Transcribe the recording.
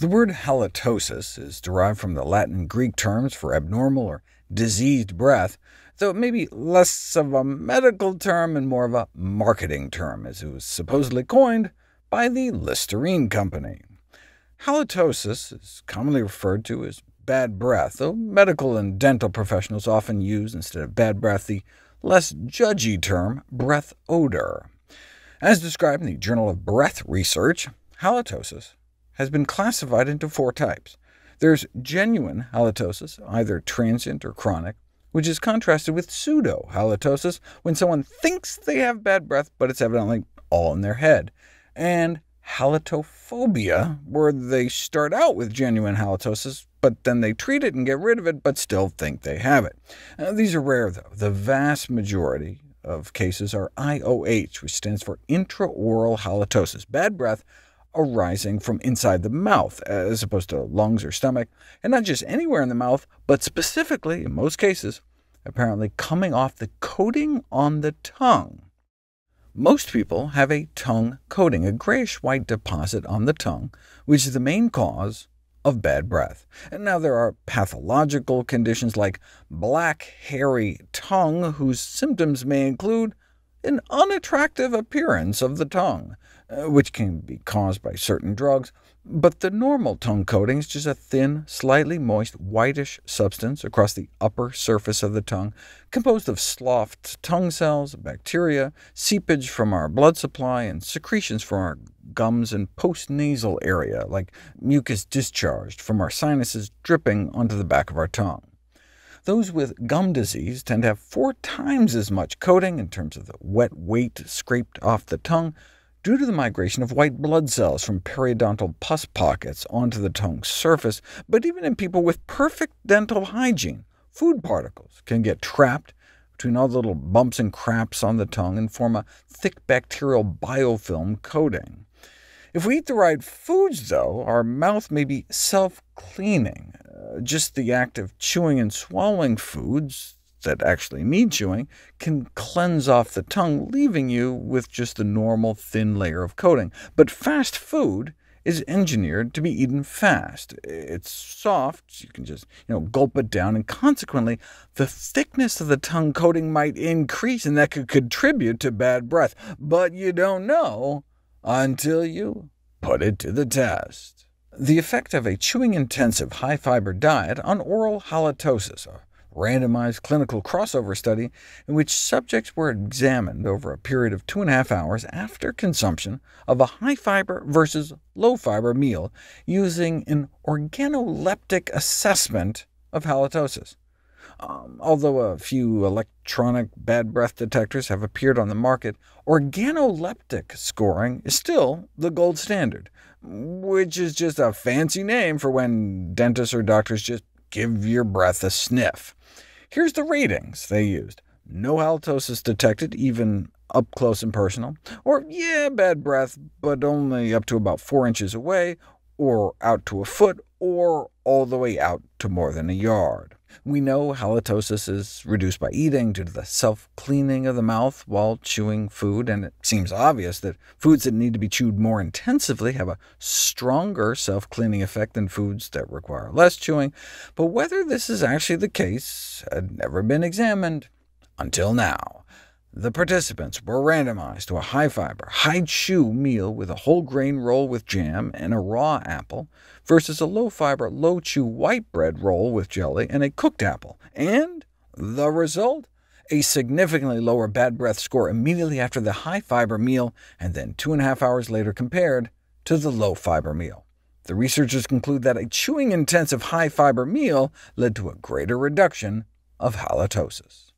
The word halitosis is derived from the Latin and Greek terms for abnormal or diseased breath, though it may be less of a medical term and more of a marketing term, as it was supposedly coined by the Listerine Company. Halitosis is commonly referred to as bad breath, though medical and dental professionals often use, instead of bad breath, the less judgy term breath odor. As described in the Journal of Breath Research, halitosis has been classified into 4 types. There's genuine halitosis, either transient or chronic, which is contrasted with pseudo-halitosis, when someone thinks they have bad breath, but it's evidently all in their head, and halitophobia, where they start out with genuine halitosis, but then they treat it and get rid of it, but still think they have it. These are rare, though. The vast majority of cases are IOH, which stands for intraoral halitosis, bad breath arising from inside the mouth, as opposed to lungs or stomach, and not just anywhere in the mouth, but specifically, in most cases, apparently coming off the coating on the tongue. Most people have a tongue coating, a grayish-white deposit on the tongue, which is the main cause of bad breath. And now there are pathological conditions like black, hairy tongue, whose symptoms may include an unattractive appearance of the tongue, which can be caused by certain drugs, but the normal tongue coating is just a thin, slightly moist, whitish substance across the upper surface of the tongue, composed of sloughed tongue cells, bacteria, seepage from our blood supply, and secretions from our gums and postnasal area, like mucus discharged from our sinuses dripping onto the back of our tongue. Those with gum disease tend to have 4 times as much coating in terms of the wet weight scraped off the tongue, due to the migration of white blood cells from periodontal pus pockets onto the tongue's surface. But even in people with perfect dental hygiene, food particles can get trapped between all the little bumps and craps on the tongue and form a thick bacterial biofilm coating. If we eat the right foods, though, our mouth may be self-cleaning. Just the act of chewing and swallowing foods that actually need chewing can cleanse off the tongue, leaving you with just the normal thin layer of coating. But fast food is engineered to be eaten fast. It's soft, you can just gulp it down, and consequently the thickness of the tongue coating might increase, and that could contribute to bad breath. But you don't know until you put it to the test. The effect of a chewing-intensive, high-fiber diet on oral halitosis, a randomized clinical crossover study in which subjects were examined over a period of 2.5 hours after consumption of a high-fiber versus low-fiber meal, using an organoleptic assessment of halitosis. Although a few electronic bad breath detectors have appeared on the market, organoleptic scoring is still the gold standard, which is just a fancy name for when dentists or doctors just give your breath a sniff. Here's the ratings they used. No halitosis detected, even up close and personal, or yeah, bad breath, but only up to about 4 inches away, or out to a foot, or all the way out to more than a yard. We know halitosis is reduced by eating due to the self-cleaning of the mouth while chewing food, and it seems obvious that foods that need to be chewed more intensively have a stronger self-cleaning effect than foods that require less chewing. But whether this is actually the case had never been examined until now. The participants were randomized to a high-fiber, high-chew meal with a whole-grain roll with jam and a raw apple, versus a low-fiber, low-chew white bread roll with jelly and a cooked apple. And the result? A significantly lower bad breath score immediately after the high-fiber meal, and then 2.5 hours later compared to the low-fiber meal. The researchers conclude that a chewing-intensive high-fiber meal led to a greater reduction of halitosis.